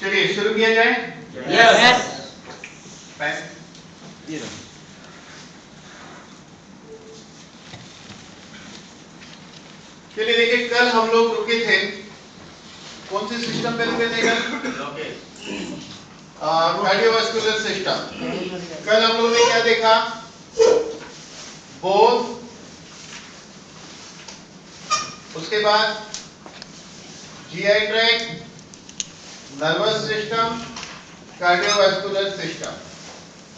चलिए शुरू किया जाए। यस। चलिए देखिए, कल हम लोग रुके थे, कौन से सिस्टम पे रुके थे कल? Cardiovascular system. कल हम लोग ने क्या देखा? बोन, उसके बाद GI tract, nervous system, cardiovascular system.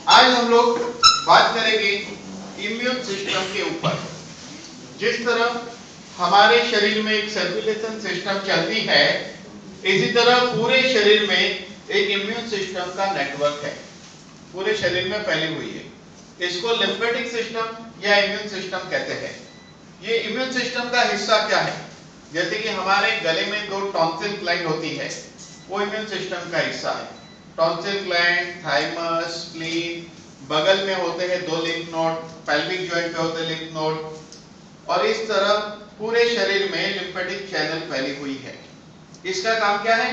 आज हम लोग बात करेंगे इम्यून सिस्टम के ऊपर। जिस तरह हमारे शरीर में एक सर्कुलेशन सिस्टम चलती है, इसी तरह पूरे शरीर में एक इम्यून सिस्टम का नेटवर्क है, पूरे शरीर में फैली हुई है। इसको लिम्फेटिक सिस्टम या इम्यून सिस्टम कहते हैं। ये इम्यून सिस्टम का हिस्सा क्या है? जैसे कि हमारे गले में दो टॉन्सिल ग्लैंड होती है, वो इम्यून सिस्टम का हिस्सा है। टॉन्सिल ग्लैंड, थाइमस, स्प्लीन, बगल में होते हैं दो लिम्फ नोड, पेल्विक जॉइंट पे होते हैं लिम्फ नोड, और इस तरह पूरे शरीर में लिम्फेटिक चैनल फैली हुई है। इसका काम क्या है?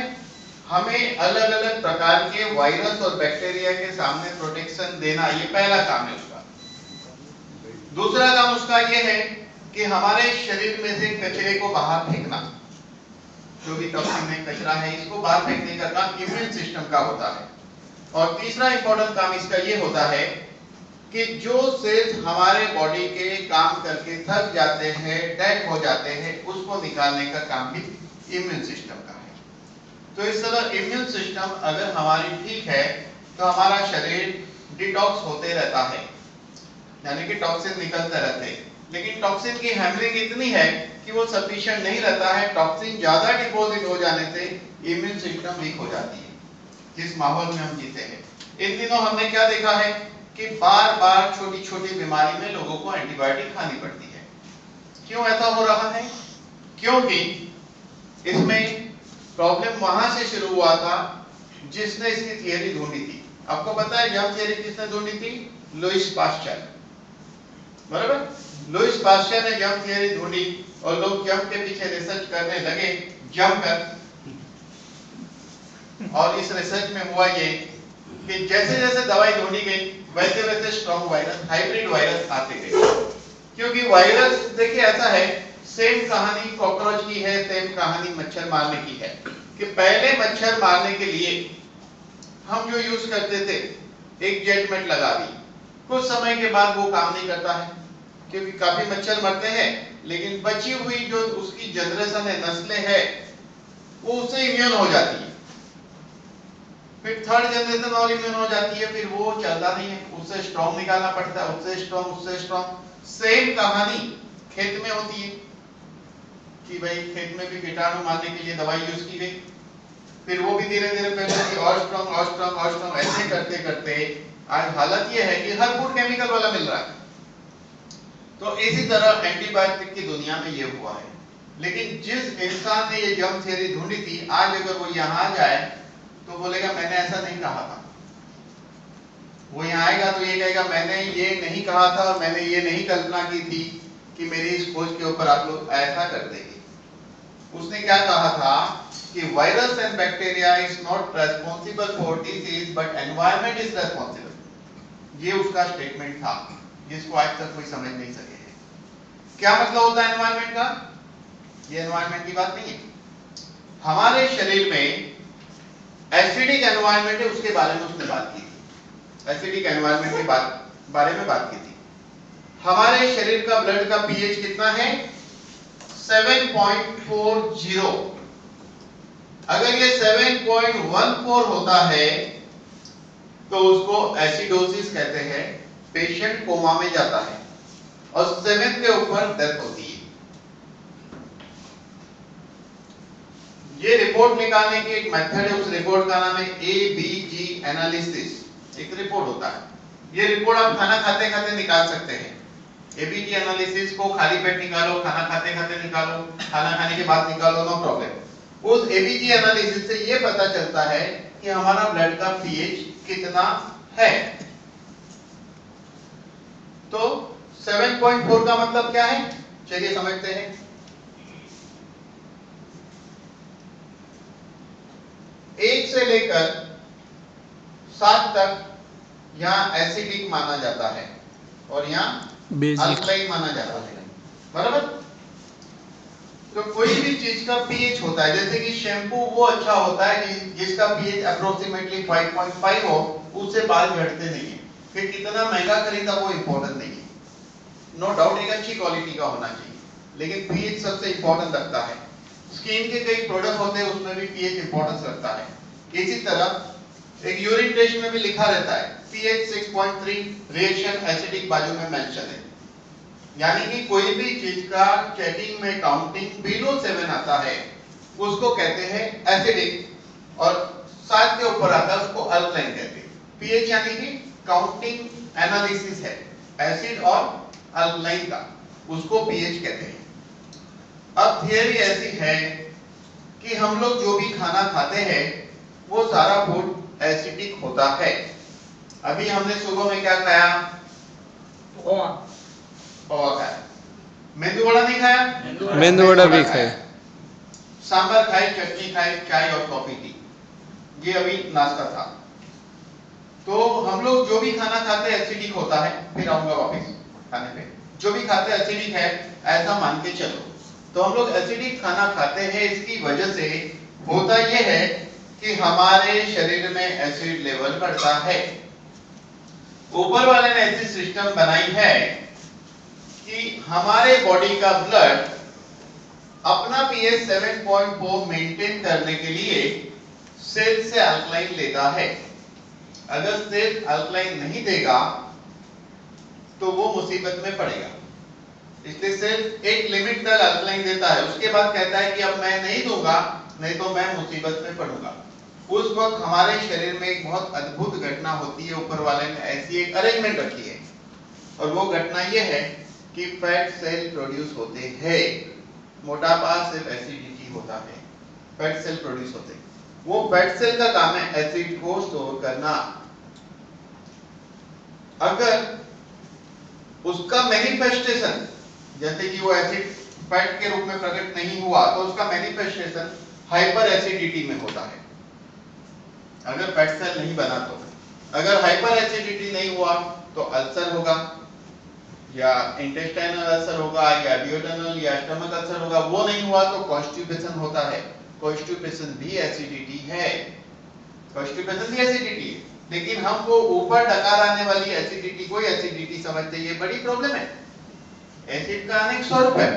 हमें अलग अलग प्रकार के वायरस और बैक्टीरिया के सामने प्रोटेक्शन देना, ये पहला काम है उसका। दूसरा काम उसका ये है कि हमारे शरीर में से कचरे को बाहर फेंकना, जो भी टॉक्सिन है, कचरा है, इसको बाहर फेंकने का काम इम्यून सिस्टम का होता है। और तीसरा इंपॉर्टेंट काम इसका ये होता है कि जो सेल्स हमारे बॉडी के काम करके थक जाते हैं, डेड हो जाते हैं, उसको निकालने का काम भी इम्यून सिस्टम का है। तो इस तरह इम्यून सिस्टम अगर हमारी ठीक है तो हमारा शरीर डिटॉक्स होते रहता है, यानी कि टॉक्सिन निकलते रहते हैं। लेकिन टॉक्सिन की हैमरिंग इतनी है कि वो सफिशिएंट नहीं रहता है। टॉक्सिन ज्यादा डिपॉजिट हो जाने से इम्यून सिस्टम वीक हो जाती है, जिस माहौल में हम जीते हैं। इन दिनों हमने क्या देखा है कि बार बार छोटी छोटी बीमारी में लोगों को एंटीबायोटिक खानी पड़ती है। क्यों ऐसा हो रहा है? क्योंकि इसमें प्रॉब्लम वहां से शुरू हुआ था जिसने इसकी थियरी ढूंढी थी। आपको पता है जर्म थियरी किसने ढूंढी थी? लुईस पास्चर, बराबर। लुईस पास्चर ने जर्म थियरी ढूंढी और लोग जर्म के पीछे रिसर्च करने लगे, जम कर। और इस रिसर्च में हुआ ये कि जैसे जैसे दवाई ढूंढी गई, वैसे वैसे स्ट्रॉन्ग वायरस, हाइब्रिड वायरस आते गए। क्योंकि वायरस देखिए ऐसा है, सेम कहानी कॉकरोच की है, सेम कहानी मच्छर मारने की है। कि पहले मच्छर मारने के लिए हम जो यूज करते थे, एक जेट मेट लगा दी, कुछ समय के बाद वो काम नहीं करता है, क्योंकि काफी मच्छर मरते हैं, लेकिन बची हुई जो उसकी जनरेशन है, नस्लें है, वो उससे इम्यून हो जाती है। फिर थर्ड जनरेशन और इम्यून हो जाती है, फिर वो चलता नहीं है, उससे स्ट्रॉन्ग निकालना पड़ता है, उससे स्ट्रॉन्ग, उससे स्ट्रॉन्ग। सेम कहानी खेत में होती है कि भाई खेत में भी कीटाणु मारने के लिए दवाई यूज की गई, फिर वो भी धीरे धीरे पहले और स्ट्रॉन्ग और स्ट्रॉन्ग और स्ट्रॉन्ग, ऐसे करते करते आज हालत ये है कि हर फूड केमिकल वाला मिल रहा है। तो इसी तरह एंटीबायोटिक की दुनिया में ये हुआ है। लेकिन जिस इंसान ने ये जर्म थ्योरी ढूंढी थी, आज अगर वो यहाँ जाए तो बोलेगा मैंने ऐसा नहीं कहा था। वो यहाँ आएगा तो ये कहेगा मैंने ये नहीं कहा था, मैंने ये नहीं कल्पना की थी कि मेरी इस खोज के ऊपर आप लोग ऐसा कर देंगे। उसने क्या कहा था कि virus and bacteria is not responsible for disease but environment is responsible. ये उसका स्टेटमेंट था, जिसको आज तक कोई समझ नहीं सके है। क्या मतलब होता है एनवायरनमेंट का? ये एनवायरनमेंट की बात नहीं है। हमारे शरीर में एसिडिक एनवायरनमेंट है, उसके बारे में उसने बात की थी। एसिडिक एनवायरनमेंट के बारे में बात की थी। हमारे शरीर का ब्लड का पीएच कितना है? 7.40। अगर ये 7.14 होता है तो उसको एसिडोसिस कहते हैं, पेशेंट कोमा में जाता है और 7 के ऊपर डेथ होती है। ये रिपोर्ट निकालने की एक मेथड है, उस रिपोर्ट का नाम है एबीजी एनालिसिस। एक रिपोर्ट होता है, ये रिपोर्ट आप खाना खाते खाते निकाल सकते हैं। एबीजी एनालिसिस को खाली पेट निकालो, खाना खाते खाते निकालो, खाना खाने के बाद निकालो, नो प्रॉब्लम। उस एबीजी एनालिसिस से ये पता चलता है कि हमारा ब्लड का पीएच कितना है। तो 7.4 का मतलब क्या है, चलिए समझते हैं। से लेकर 7 तक यहाँ एसिडिक माना जाता है और यहाँ अल्कलाइन माना जाता है, बराबर। तो कोई भी चीज का पीएच होता है, जैसे कि शैम्पू वो अच्छा होता है जिसका पीएच अप्रोक्सीमेटली 5.5 हो, उससे बाल झड़ते नहीं है। फिर कितना महंगा खरीदा वो इंपॉर्टेंट नहीं है, नो डाउट एक अच्छी क्वालिटी का होना चाहिए, लेकिन पीएच सबसे इंपॉर्टेंट रखता है। स्किन के कई प्रोडक्ट होते हैं उसमें भी पीएच इंपॉर्टेंस रखता है। इसी तरह एक यूरिन टेस्ट में भी लिखा रहता है पीएच 6.3, रिएक्शन एसिडिक बाजू में मेंशन है। यानी कि कोई भी चीज का चेकिंग में काउंटिंग बिलो 7 आता है उसको कहते हैं एसिडिक, और 7 के ऊपर आता है उसको अल्कलाइन कहते हैं। पीएच यानी कि काउंटिंग एनालिसिस है एसिड और अल्कलाइन का, उसको पीएच कहते हैं। अब थियरी ऐसी है कि हम लोग जो भी खाना खाते हैं वो सारा फूड एसिडिक होता है। अभी हमने सुबह में क्या खाया? और खाया। मेंदू वड़ा नहीं खाया? मेंदू वड़ा भी खाया। सांभर खाई, चटनी खाई, चाय और कॉफी पी, ये अभी नाश्ता था। तो हम लोग जो भी खाना खाते हैं एसिडिक होता है। फिर आऊंगा वापस खाने पे। जो भी खाते हैं एसिडिक है ऐसा मान के चलो। तो हम लोग एसिडिक खाना खाते हैं, इसकी वजह से होता यह है कि हमारे शरीर में एसिड लेवल बढ़ता है। ऊपर वाले ने ऐसी सिस्टम बनाई है कि हमारे बॉडी का ब्लड अपना पीएच 7.4 मेंटेन करने के लिए सेल से अल्कलाइन लेता है। अगर सेल अल्कलाइन नहीं देगा तो वो मुसीबत में पड़ेगा। इसलिए सेल एक लिमिट तक अल्कलाइन देता है, उसके बाद कहता है कि अब मैं नहीं दूंगा, नहीं तो मैं मुसीबत में पड़ूंगा। उस वक्त हमारे शरीर में एक बहुत अद्भुत घटना होती है। ऊपर वाले ने ऐसी एक अरेंजमेंट रखी है, और वो घटना ये है कि फैट सेल प्रोड्यूस होते हैं। मोटापा सिर्फ एसिडिटी होता है, फैट सेल प्रोड्यूस होते हैं। वो फैट सेल का काम है एसिड को स्टोर करना। अगर उसका मैनिफेस्टेशन, जैसे कि वो एसिड फैट के रूप में प्रकट नहीं हुआ, तो उसका मैनिफेस्टेशन हाइपर एसिडिटी में होता है। अगर फैट सेल नहीं बना तो, अगर हाइपर एसिडिटी नहीं हुआ तो अल्सर होगा, या इंटेस्टाइनल अल्सर होगा, या ड्यूटेनल या स्टमक अल्सर होगा। वो नहीं हुआ तो कॉन्स्टिपेशन होता है। कॉन्स्टिपेशन भी एसिडिटी है, कॉन्स्टिपेशन भी एसिडिटी है, लेकिन हम वो ऊपर डकार आने वाली एसिडिटी को एसिडिटी समझते हैं। ये बड़ी प्रॉब्लम है। एसिड का अनेक स्वरूप है।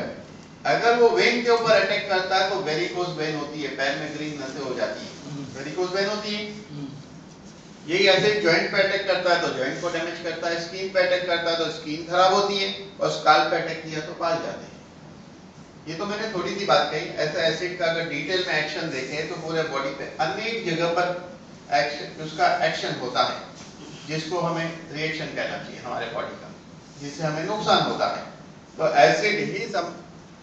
अगर वो वेन के ऊपर अटैक करता है तो वेरिकोज वेन होती है, पैर में ग्रीन नसें हो जाती है, वेरिकोज वेन होती है। यही एसिड जॉइंट पे अटैक करता है तो जॉइंट को डैमेज करता है, स्किन पे अटैक करता है तो स्किन खराब होती है, और स्काल्प पे अटैक किया तो बाल जाते हैं। ये तो मैंने थोड़ी सी बात कही। ऐसा एसिड का अगर डिटेल में एक्शन देखें तो पूरे बॉडी पे अनेक जगह पर एक्शन, उसका एक्शन होता है, जिसको हमें रिएक्शन कहना चाहिए हमारे बॉडी का, जिससे हमें नुकसान होता है। तो एसिड ही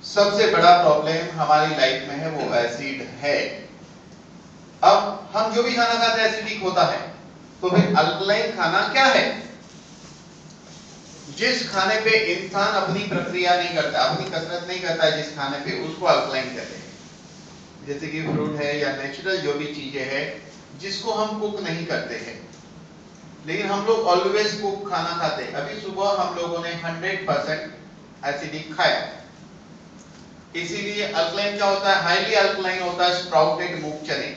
सबसे बड़ा प्रॉब्लम हमारी लाइफ में है, वो एसिड है। अब हम जो भी खाना खाते हैं एसिडिक होता है, तो फिर अल्कलाइन खाना क्या है? जिस खाने पे इंसान अपनी प्रक्रिया नहीं करता, अपनी कसरत नहीं करता है जिस खाने पे, उसको अल्कलाइन कहते हैं। जैसे कि फ्रूट है या नेचुरल जो भी चीजें हैं जिसको हम कुक नहीं करते हैं, लेकिन हम लोग ऑलवेज कुक खाना खाते हैं। अभी सुबह हम लोगों ने 100% एसिडिक खाया, इसीलिए अल्कलाइन क्या होता है? हाईली अल्कलाइन होता है स्प्राउटेड मूंग चने।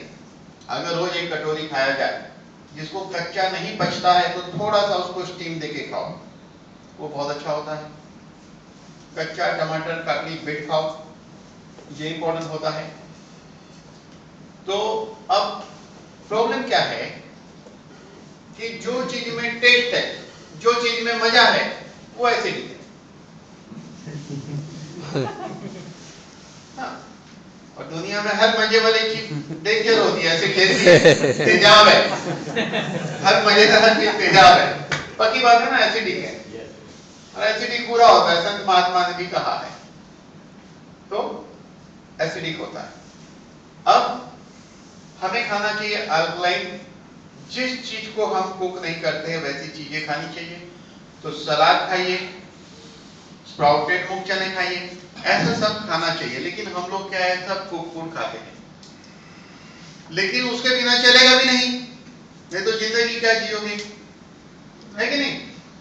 अगर रोज एक कटोरी खाया जाए, जिसको कच्चा नहीं पचता है तो थोड़ा सा उसको स्टीम देके खाओ, वो बहुत अच्छा होता है। कच्चा टमाटर काकड़ी बिट खाओ, ये इंपॉर्टेंट होता है। तो अब प्रॉब्लम क्या है कि जो चीज में टेस्ट है, जो चीज में मजा है, वो एसिडिक है। हाँ। और दुनिया में हर मजे वाली चीज डेंजर होती है, ऐसे कैसी तेजाब है। हर मजेदार चीज तेजाब है, पक्की बात है ना, एसिडिक है। और एसिडिक पूरा होता है, संत महात्मा ने भी कहा है। तो एसिडिक होता है। अब हमें खाना चाहिए अल्कलाइन। जिस चीज को हम कुक नहीं करते हैं वैसी चीजें खानी चाहिए। तो सलाद खाइए, स्प्राउटेड मूंग चने खाइए, ऐसा सब खाना चाहिए। लेकिन हम लोग क्या है, सब कुक फूड खाते हैं। लेकिन उसके बिना चलेगा भी नहीं, नहीं तो जिंदगी क्या जियोगे, है कि नहीं।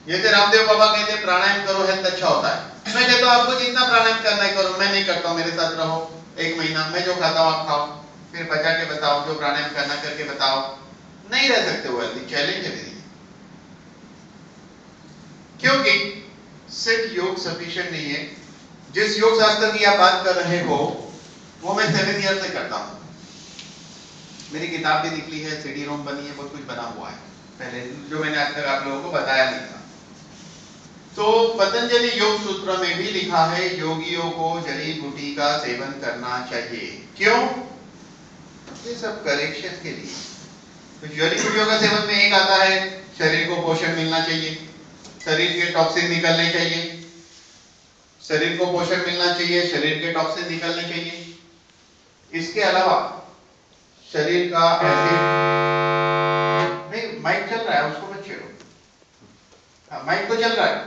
जैसे रामदेव बाबा कहते हैं प्राणायाम करो हेल्थ अच्छा होता है, मैं कहता हूँ आपको जितना प्राणायाम करना है करो, मैं नहीं करता हूँ, मेरे साथ रहो 1 महीना, मैं जो खाता हूँ आप खाओ, फिर बचा के बताओ, जो प्राणायाम करना करके बताओ, नहीं रह सकते वो हेल्थी, चैलेंज है मेरी। क्योंकि सिर्फ योग सफिशिएंट नहीं है। जिस योग शास्त्र की आप बात कर रहे हो वो मैं 7 ईयर से करता हूं, मेरी किताब भी निकली है, सीडी रोम बनी है, बहुत कुछ बना हुआ है पहले, जो मैंने आज तक आप लोगों को बताया नहीं था। तो पतंजलि योग सूत्र में भी लिखा है योगियों को जड़ी बूटी का सेवन करना चाहिए। क्यों? ये सब करेक्शन के लिए। तो जड़ी बूटियों का सेवन में एक आता है शरीर को पोषण मिलना चाहिए, शरीर के टॉक्सिन निकलने चाहिए, शरीर को पोषण मिलना चाहिए, शरीर के टॉक्सिन निकलने चाहिए। इसके अलावा शरीर का एसिड, नहीं माइक चल रहा है उसको मत छेड़ो, माइक तो चल रहा है।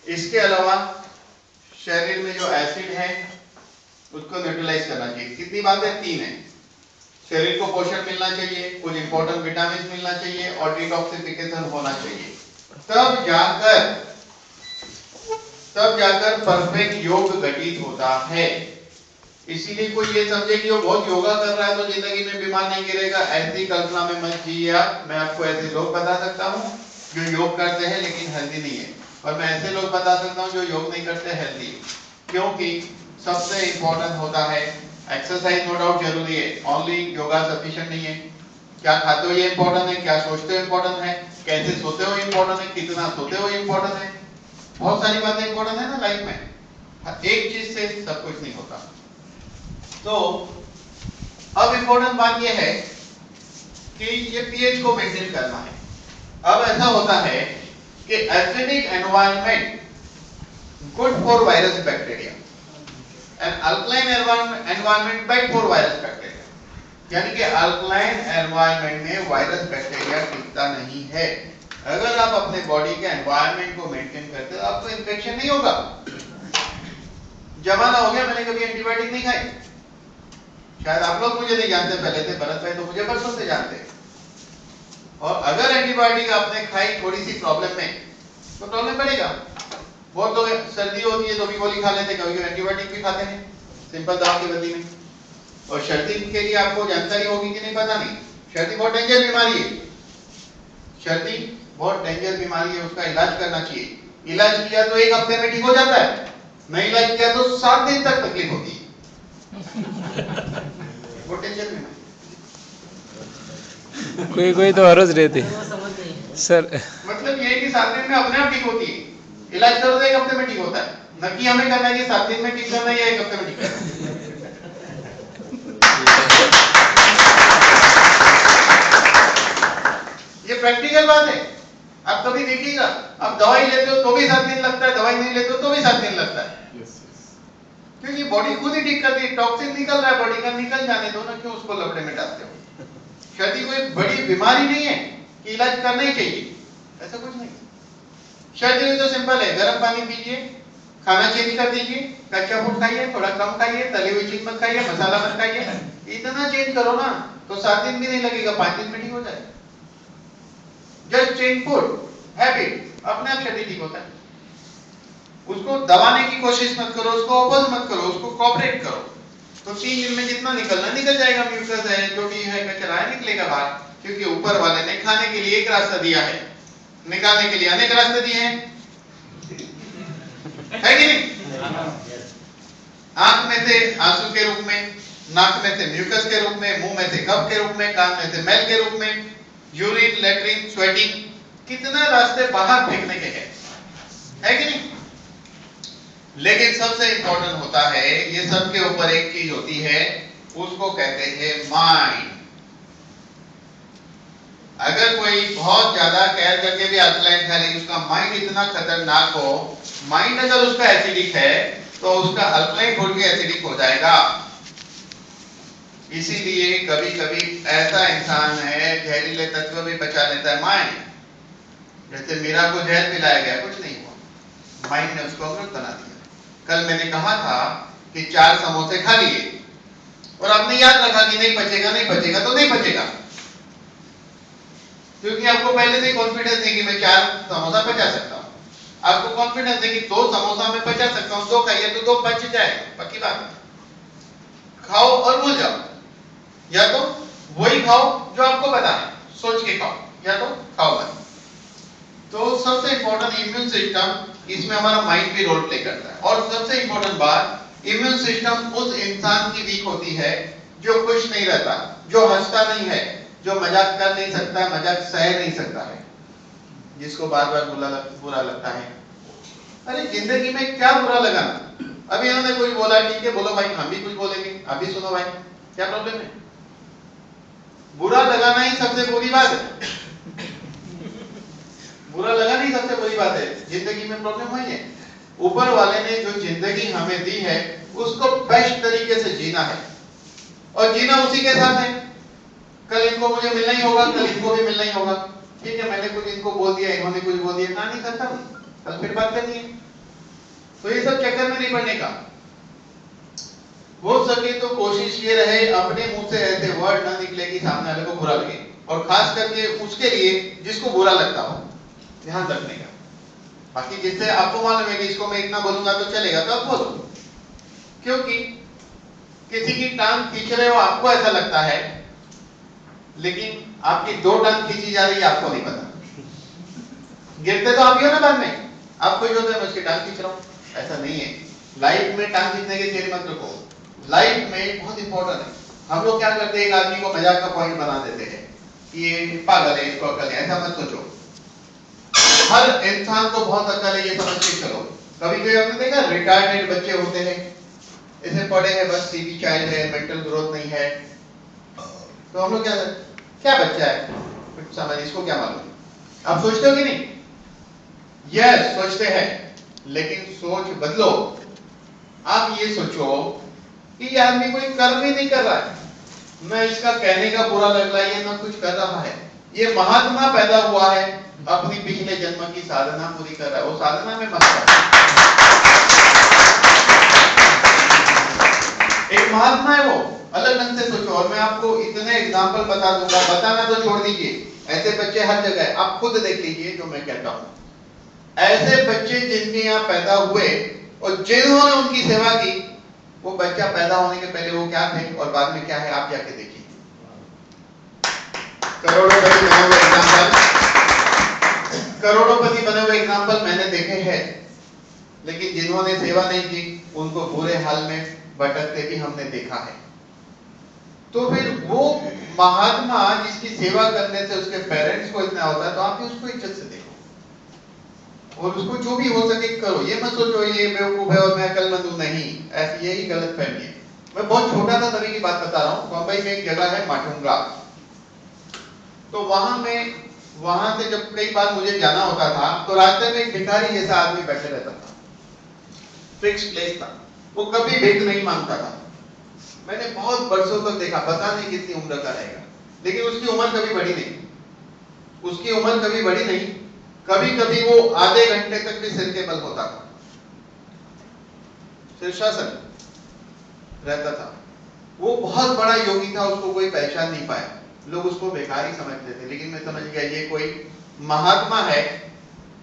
इसके अलावा शरीर में जो एसिड है उसको न्यूट्रलाइज करना चाहिए। कितनी बातें? 3 है। शरीर को पोषण मिलना चाहिए, कुछ इंपॉर्टेंट विटामिन मिलना चाहिए और डिटॉक्सिफिकेशन होना चाहिए, तब जाकर परफेक्ट योग घटित होता है। इसीलिए कोई ये समझे कि वो बहुत योगा कर रहा है तो जिंदगी में बीमार नहीं गिरेगा, ऐसी कल्पना में मत जिए आप। मैं आपको ऐसे लोग बता सकता हूँ जो योग करते हैं लेकिन हेल्दी नहीं है, और मैं ऐसे लोग बता सकता हूँ जो योग नहीं करते हेल्दी। क्योंकि सबसे इंपॉर्टेंट होता है एक्सरसाइज, नो डाउट जरूरी है, ओनली योगा सफिशिएंट नहीं है। क्या खाते हो ये इंपॉर्टेंट है, क्या सोचते हो इंपॉर्टेंट है, कैसे सोते हो इंपॉर्टेंट है, कितना सोते हो इंपॉर्टेंट है, बहुत सारी बातें इंपॉर्टेंट है ना लाइफ में। एक चीज से सब कुछ नहीं होता। तो अब इंपॉर्टेंट बात यह है कि ये पीएच को मेंटेन करना है। अब ऐसा होता है कि acidic environment good for virus bacteria and alkaline environment bad for virus bacteria, यानी कि अल्कलाइन एनवायरनमेंट में वायरस बैक्टीरिया टिकता नहीं है। अगर आप अपने बॉडी के एनवायरनमेंट को मेंटेन करते हो आपको इन्फेक्शन नहीं होगा। जमाना हो गया मैंने कभी एंटीबायोटिक नहीं खाई, शायद आप लोग मुझे नहीं जानते, पहले थे भरत भाई तो मुझे बरसों से जानते हैं। और अगर एंटीबायोटिक आपने खाई थोड़ी सी प्रॉब्लम में तो प्रॉब्लम बढ़ेगा। बहुत लोग सर्दी होती है तो भी गोली खा लेते, कभी कभी एंटीबायोटिक भी खाते हैं सिंपल दवा की बदली में। और सर्दी के लिए आपको जानकारी होगी कि नहीं पता नहीं, सर्दी बहुत डेंजर बीमारी है, सर्दी बहुत डेंजर बीमारी है, उसका इलाज करना चाहिए। इलाज किया तो 1 हफ्ते में ठीक हो जाता है, नहीं इलाज किया तो 7 दिन तक तकलीफ होती है। बहुत डेंजर बीमारी। कोई तो हरज रहती सर। मतलब ये कि 7 दिन में अपने आप ठीक होती है, इलाज करो तो 1 हफ्ते में ठीक होता है। न कि हमें करना है कि 7 दिन में ठीक करना है या 1 हफ्ते में ठीक करना है। ये प्रैक्टिकल बात है, आप कभी देखिएगा, आप दवाई लेते हो तो भी 7 दिन लगता है, दवाई नहीं लेते हो तो भी 7 दिन लगता है। क्योंकि बॉडी खुद ही ठीक करती है, टॉक्सिन निकल रहा है बॉडी का, निकल जाने दो ना, क्यों उसको लपड़े में डालते हो। सर्दी कोई बड़ी बीमारी नहीं है कि इलाज करना ही चाहिए, ऐसा कुछ नहीं। सर्दी में तो सिंपल है, गर्म पानी पीजिए, खाना चेंज कर दीजिए, कच्चा फूड खाइए, थोड़ा कम खाइए, तली हुई चीज मत खाइए, मसाला मत खाइए, इतना चेंज करो ना तो 7 दिन भी नहीं लगेगा, 5 दिन में ठीक हो जाए। जस्ट चेंज फूड हैबिट, अपने आप सर्दी ठीक होता है। उसको दबाने की कोशिश मत करो, उसको ओपन मत करो, उसको कोऑपरेट करो, तो 3 दिन में जितना निकलना निकल जाएगा। म्यूकस है, जो भी है कचरा है निकलेगा बाहर, क्योंकि ऊपर वाले ने खाने के लिए एक रास्ता दिया है, निकालने के लिए अनेक रास्ते दिए हैं, है कि नहीं। आंख में से आंसू के रूप में, नाक में से म्यूकस के रूप में, मुंह में से कफ के रूप में, कान में से मैल के रूप में, यूरिन, लेट्रिन, स्वेटिंग, कितना रास्ते बाहर फेंकने के हैं, है कि नहीं। लेकिन सबसे इंपॉर्टेंट होता है, ये सब के ऊपर एक चीज होती है, उसको कहते हैं माइंड। अगर कोई बहुत ज्यादा केयर करके भी अल्कलाइन खा ले, उसका माइंड इतना खतरनाक हो, माइंड अगर उसका एसिडिक है तो उसका अल्कलाइन छोड़ के एसिडिक हो जाएगा। इसीलिए कभी कभी ऐसा इंसान है जहरीले तत्व भी बचा लेता है माइंड। जैसे मीरा को जहर पिलाया गया, कुछ नहीं हुआ, माइंड ने उसको अमृत बना दिया। कल मैंने कहा था कि 4 समोसे खा लिए और आपने याद रखा कि नहीं पचेगा, नहीं पचेगा तो नहीं पचेगा, क्योंकि आपको पहले से कॉन्फिडेंस है कि मैं 4 समोसा पचा सकता हूं, आपको कॉन्फिडेंस है कि 2 समोसा मैं पचा सकता हूं, 2 खाइए तो 2 पच जाएगा, पक्की बात है। खाओ और भूल जाओ, या तो वही खाओ जो आपको पता है, सोच के खाओ, या तो खाओ मत। तो सबसे इंपॉर्टेंट इम्यून सिस्टम, इसमें हमारा माइंड भी रोल प्ले करता है। और सबसे इंपॉर्टेंट बात, इम्यून सिस्टम उस इंसान की वीक होती है जो खुश नहीं रहता, जो हंसता नहीं है, जो मजाक कर नहीं सकता, मजाक सह नहीं सकता है, जिसको बार बार बुरा लगता है। अरे जिंदगी में क्या बुरा लगा? अभी इन्होंने कुछ बोला, ठीक है बोलो भाई, हम भी कुछ बोलेंगे, आप भी सुनो भाई, क्या प्रॉब्लम है? बुरा लगाना ही सबसे बुरी बात है। बुरा लगाना ही सबसे बुरी बात है। जिंदगी में प्रॉब्लम वही है। ऊपर वाले ने जो जिंदगी हमें दी है उसको बेस्ट तरीके से जीना है, और जीना उसी के साथ है। कल इनको मुझे मिलना ही होगा, कल इनको भी मिलना ही होगा, ठीक है, मैंने कुछ इनको बोल दिया, इन्होंने कुछ बोल दिया, कहानी खत्म, कल फिर बात करनी है। तो ये सब चक्कर में नहीं पड़ने का। हो सके तो कोशिश ये रहे अपने मुंह से ऐसे वर्ड ना निकले कि सामने वाले को बुरा लगे, और खास करके उसके लिए जिसको बुरा लगता हो, ध्यान रखने का। बाकी जिससे आपको मालूम है कि इसको मैं इतना बोलूंगा तो चलेगा, तो आप बोलो, क्योंकि किसी की टांग खींच रहे हो आपको ऐसा लगता है, लेकिन आपकी 2 टांग खींची जा रही है आपको नहीं पता। गिरते तो आप ही हो ना बाद में, आप खुश होते हैं मैं उसकी टांग खींच रहा हूं, ऐसा नहीं है। लाइफ में टांग खींचने की थियरी मत रखो। लाइफ में बहुत इंपॉर्टेंट है। हम लोग क्या करते हैं, एक आदमी को मजाक का पॉइंट बना देते हैं कि ये पागल है, इसको अकल है, ऐसा मत सोचो। हर इंसान को बहुत अकल है, ये समझ के चलो। कभी कभी आपने देखा रिटायर्ड बच्चे होते हैं, इसे पढ़े हैं बस, सीबी चाइल्ड है, मेंटल ग्रोथ नहीं है, तो हम लोग क्या बच्चा है, कुछ समझ, इसको क्या मालूम। आप सोचते हो कि नहीं? यस, सोचते हैं, लेकिन सोच बदलो। आप ये सोचो कि ये आदमी कोई कर्म ही नहीं कर रहा है, न इसका कहने का बुरा लग रहा है, ये ना कुछ कर रहा है। ये महात्मा पैदा हुआ है, अपनी पिछले जन्म की साधना पूरी कर रहा है, वो साधना में मस्त है। एक महात्मा है वो, अलग ढंग से सोचो। और मैं आपको इतने एग्जाम्पल बता दूंगा, बताना तो छोड़ दीजिए, ऐसे बच्चे हर जगह है, आप खुद देख लीजिए जो मैं कहता हूं। ऐसे बच्चे जिनके यहाँ पैदा हुए और जिन्होंने उनकी सेवा की, वो बच्चा पैदा होने के पहले वो क्या थे और बाद में क्या है, आप जाके देखिए। करोड़ोंपति बने हुए एग्जाम्पल मैंने देखे हैं, लेकिन जिन्होंने सेवा नहीं की उनको बुरे हाल में भटकते भी हमने देखा है। तो फिर वो महात्मा जिसकी सेवा करने से उसके पेरेंट्स को इतना होता है, तो आप भी उसको इज्जत से देखो और उसको जो भी हो सके करो। ये मत सोचो ये बेवकूफ है और मैं अकलमंद हूं, नहीं, ऐसी यही गलत फहमी है। मैं बहुत छोटा था तभी की बात बता रहा हूँ। मुंबई में एक जगह है माटुंगा, तो वहां से जब कई बार मुझे जाना होता था तो रास्ते में एक भिखारी जैसा आदमी बैठे रहता था, फिक्स प्लेस था, वो कभी भीख नहीं मांगता था। मैंने बहुत बरसों तक देखा, पता नहीं कितनी उम्र का रहेगा, लेकिन उसकी उम्र कभी बढ़ी नहीं, उसकी उम्र कभी बढ़ी नहीं। कभी कभी वो आधे घंटे तक भी सिर के बल होता था, शीर्षासन रहता था। वो बहुत बड़ा योगी था, उसको कोई पहचान नहीं पाया, लोग उसको भिखारी समझते थे, लेकिन मैं समझ गया ये कोई महात्मा है।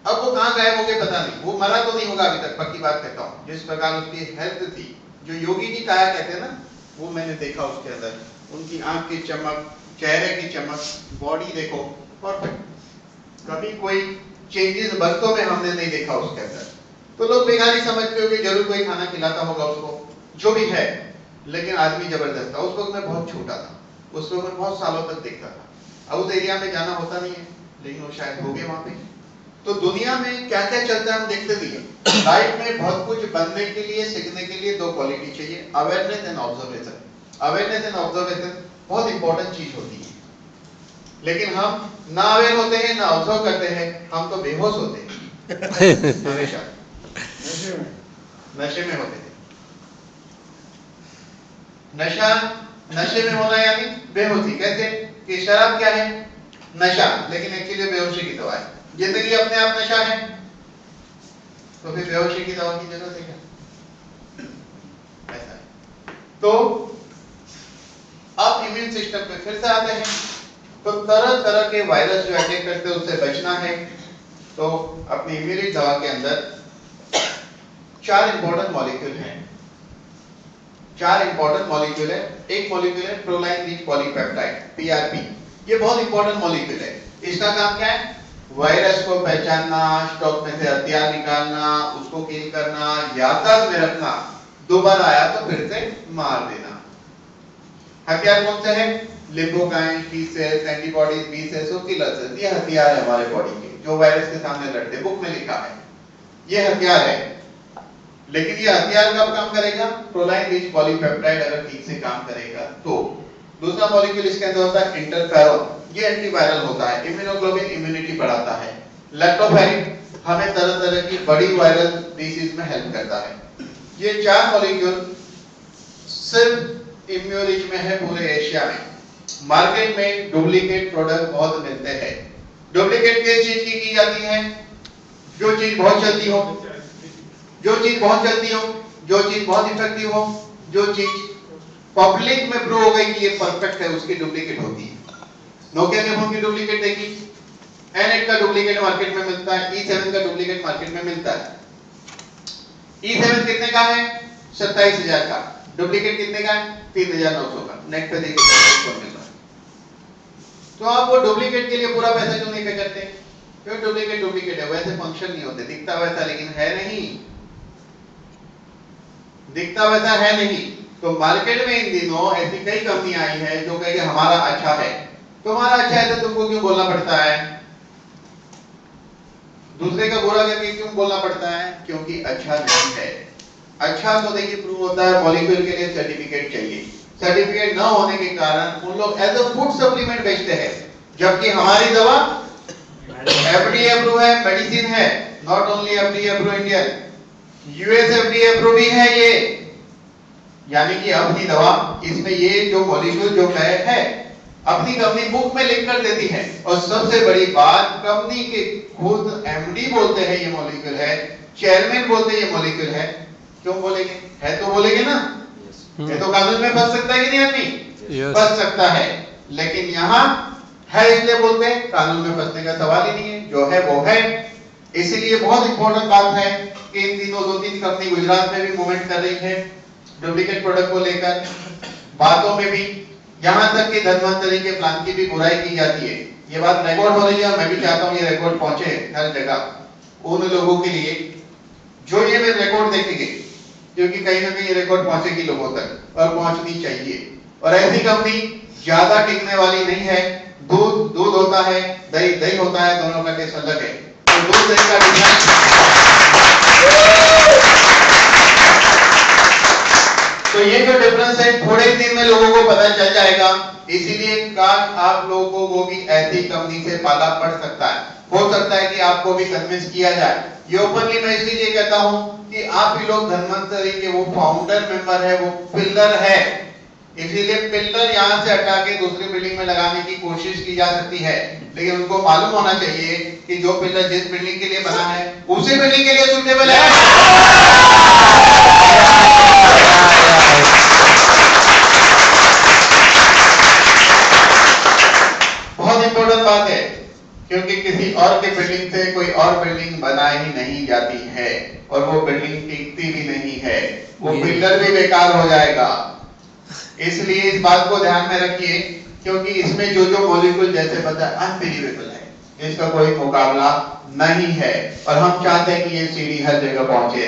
अब वो कहां गायब हो गए पता नहीं, वो मरा तो नहीं होगा अभी तक, पक्की बात कहता हूं। जिस प्रकार उसकी हेल्थ थी, जो योगी की काया कहते हैं ना, वो मैंने देखा उसके अंदर। उनकी आंख की चमक, चेहरे की चमक, बॉडी देखो परफेक्ट, कभी कोई चेंजेस बरसों में हमने नहीं देखा उसके अंदर। तो लोग भिखारी समझते हो कि जरूर कोई खाना खिलाता होगा उसको, जो भी है, लेकिन आदमी जबरदस्त था। उस वक्त मैं बहुत छोटा था, उस वक्त मैं बहुत सालों तक देखता था। अब उस एरिया में जाना होता नहीं है, लेकिन वो शायद हो गए वहां पे। तो दुनिया में क्या क्या चलता है हम देखते भी हैं। लाइफ में बहुत कुछ बनने के लिए, सीखने के लिए 2 क्वालिटी चाहिए, awareness and observation. Awareness and observation बहुत इंपॉर्टेंट चीज होती है, लेकिन हम ना अवेयर होते हैं ना ऑब्जर्व करते हैं, हम तो बेहोश होते हैं हमेशा, नशे में होते थे। नशे में होना यानी बेहोशी। कैसे कि शराब क्या है? नशा, लेकिन एक्चुअली बेहोशी की दवा है। जिंदगी अपने आप नशा है, तो फिर बेहोशी की दवा की जरूरत है क्या? ऐसा है। तो सिस्टम पे फिर से आते हैं। तो तरह तरह के वायरस जो अटैक करते हैं उससे बचना है। तो अपनी इम्यूनिटी दवा के अंदर 4 इंपॉर्टेंट मॉलिक्यूल हैं। 4 इंपॉर्टेंट मॉलिक्यूल है। एक मॉलिक्यूल है प्रोलाइन रिच पॉलीपेप्टाइड, पीआरपी। ये बहुत इंपॉर्टेंट मॉलिक्यूल है। इसका काम क्या है? वायरस को पहचानना, स्टॉक में से हथियार निकालना, उसको किल करना, याददाश्त में रखना, दोबारा आया तो फिर से मार देना। हथियार कौन से हैं? Lymphokine, T cells, antibodies, B cells और किलर सेल्स। ये हथियार है हमारे बॉडी के जो वायरस के सामने लड़ते हैं। बुक में लिखा है ये हथियार है। लेकिन ये हथियार कब काम करेगा? प्रोलाइन रिच पॉलीपेप्टाइड अगर ठीक से काम करेगा तो। दूसरा मॉलिक्यूल इसके अंदर होता है इंटरफेरोन। ये एंटीवायरल होता है। इम्यूनोग्लोबिन इम्यूनिटी बढ़ाता है। लैक्टोफेरिन हमें तरह तरह की बड़ी वायरल डिसीज में हेल्प करता है। ये 4 मॉलिक्यूल सिर्फ इम्यूरिज में है पूरे एशिया में। मार्केट में डुप्लीकेट प्रोडक्ट बहुत मिलते हैं। डुप्लीकेट किस चीज की जाती है? जो चीज बहुत चलती हो, जो चीज बहुत चलती हो, जो चीज बहुत इफेक्टिव हो, जो चीज पब्लिक में प्रूव हो गई कि ये परफेक्ट है, उसकी डुप्लीकेट होती है। नोकिया के फोन की डुप्लीकेट देखी, N8 का डुप्लीकेट मार्केट में मिलता है, E7 का डुप्लीकेट मार्केट में मिलता है। E7 कितने का है? 27,000 का। डुप्लीकेट कितने का है? 3,900 का। नेट पे देखिए कौन मिल रहा है। तो आप वो डुप्लीकेट के लिए पूरा पैसा क्यों नहीं पे करते? क्यों? डुप्लीकेट डुप्लीकेट है, वैसे फंक्शन नहीं होते, दिखता वैसा लेकिन है नहीं, दिखता वैसा है नहीं। तो मार्केट में इन दिनों ऐसी कई कंपनियां आई है जो कहे हमारा अच्छा है। तुम्हारा अच्छा है तो तुमको क्यों बोलना पड़ता है? दूसरे का बुरा करके क्यों बोलना पड़ता है? क्योंकि अच्छा नहीं है। अच्छा तो देखिए प्रूव होता है, मॉलिक्यूल के लिए सर्टिफिकेट चाहिए। सर्टिफिकेट न होने के कारण उन लोग एज अ फूड सप्लीमेंट बेचते हैं, जबकि हमारी दवा एफडीए अप्रूव है, मेडिसिन है। Not only FDA approve Indian, US FDA approve भी है ये। यानी कि अपनी दवा इसमें ये जो मॉलिक्यूल जो है अपनी कंपनी बुक में लिख कर देती है। और सबसे बड़ी बात, कंपनी के खुद एमडी बोलते हैं ये मॉलिक्यूल है, चेयरमैन बोलते हैं ये मॉलिक्यूल है। क्यों बोलेंगे? है तो बोलेंगे ना। ये तो कानून में फंस सकता है कि नहीं आदमी? फंस सकता है। लेकिन यहाँ है इसलिए बोलते हैं, कानून में फंसने का सवाल ही नहीं है। जो है वो है। इसीलिए बहुत इंपॉर्टेंट बात है कि इन दिनों 2-3 कंपनी गुजरात में भी मूवमेंट कर रही है डुप्लीकेट प्रोडक्ट को लेकर। बातों में भी, यहां तक कि धन्वंतरी के प्लान की भी बुराई की जाती है। ये बात रिकॉर्ड हो रही है। मैं भी चाहता हूं ये रिकॉर्ड पहुंचे हर जगह उन लोगों के लिए जो ये मेरे रिकॉर्ड देखेंगे, क्योंकि कहीं ना कहीं रिकॉर्ड पहुंचेगी लोगों तक और पहुंचनी चाहिए। और ऐसी कंपनी ज्यादा टिकने वाली नहीं है। दूध दूध होता है, दही दही होता है, दोनों का टेस्ट अलग है। तो दूध दही का डिफरेंस, तो ये जो डिफरेंस है थोड़े दिन में लोगों को पता चल जाएगा। इसीलिए काश आप लोगों को भी ऐसी कंपनी से पाला पड़ सकता है। हो सकता है कि आपको भी कन्विंस किया जाए। ये ओपनली मैं इसलिए कहता हूं कि आप ही लोग धन्वंतरी के वो फाउंडर मेंबर है, वो पिलर है। इसीलिए पिलर यहां से हटा के दूसरी बिल्डिंग में लगाने की कोशिश की जा सकती है, लेकिन उनको मालूम होना चाहिए कि जो पिलर जिस बिल्डिंग के लिए बना है उसी बिल्डिंग के लिए सूटेबल है। बहुत इंपॉर्टेंट बात है, क्योंकि किसी और के बिल्डिंग से कोई और बिल्डिंग बनाई ही नहीं जाती है और वो बिल्डिंग टिकती भी नहीं है, वो पिलर भी बेकार हो जाएगा। इसलिए इस बात को ध्यान में रखिए, क्योंकि इसमें जो जो मॉलिक्यूल जैसे पता अनबिलीवेबल है, इसका कोई मुकाबला नहीं है। और हम चाहते हैं कि ये सीढ़ी हर जगह पहुंचे।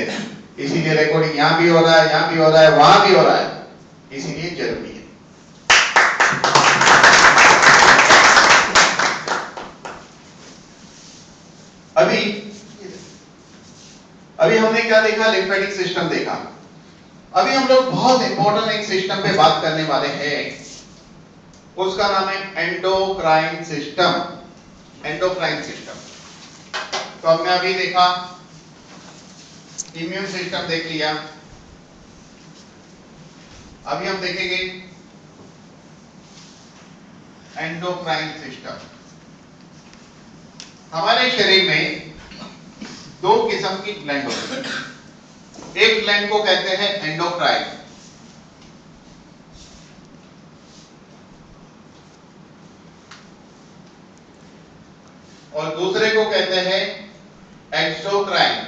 इसीलिए रिकॉर्डिंग यहाँ भी हो रहा है, यहाँ भी हो रहा है, वहां भी हो रहा है। इसीलिए जरूरी है। अभी हमने क्या देखा? लिम्फेटिक सिस्टम देखा। अभी हम लोग बहुत इंपॉर्टेंट एक सिस्टम पे बात करने वाले हैं, उसका नाम है एंडोक्राइन सिस्टम। Endocrine system. तो हमने अभी देखा इम्यून सिस्टम देख लिया, अभी हम देखेंगे एंडोक्राइन सिस्टम। हमारे शरीर में 2 किस्म की ग्लैंड होती है। एक ग्लैंड को कहते हैं एंडोक्राइन, और दूसरे को कहते हैं एक्सोक्राइन।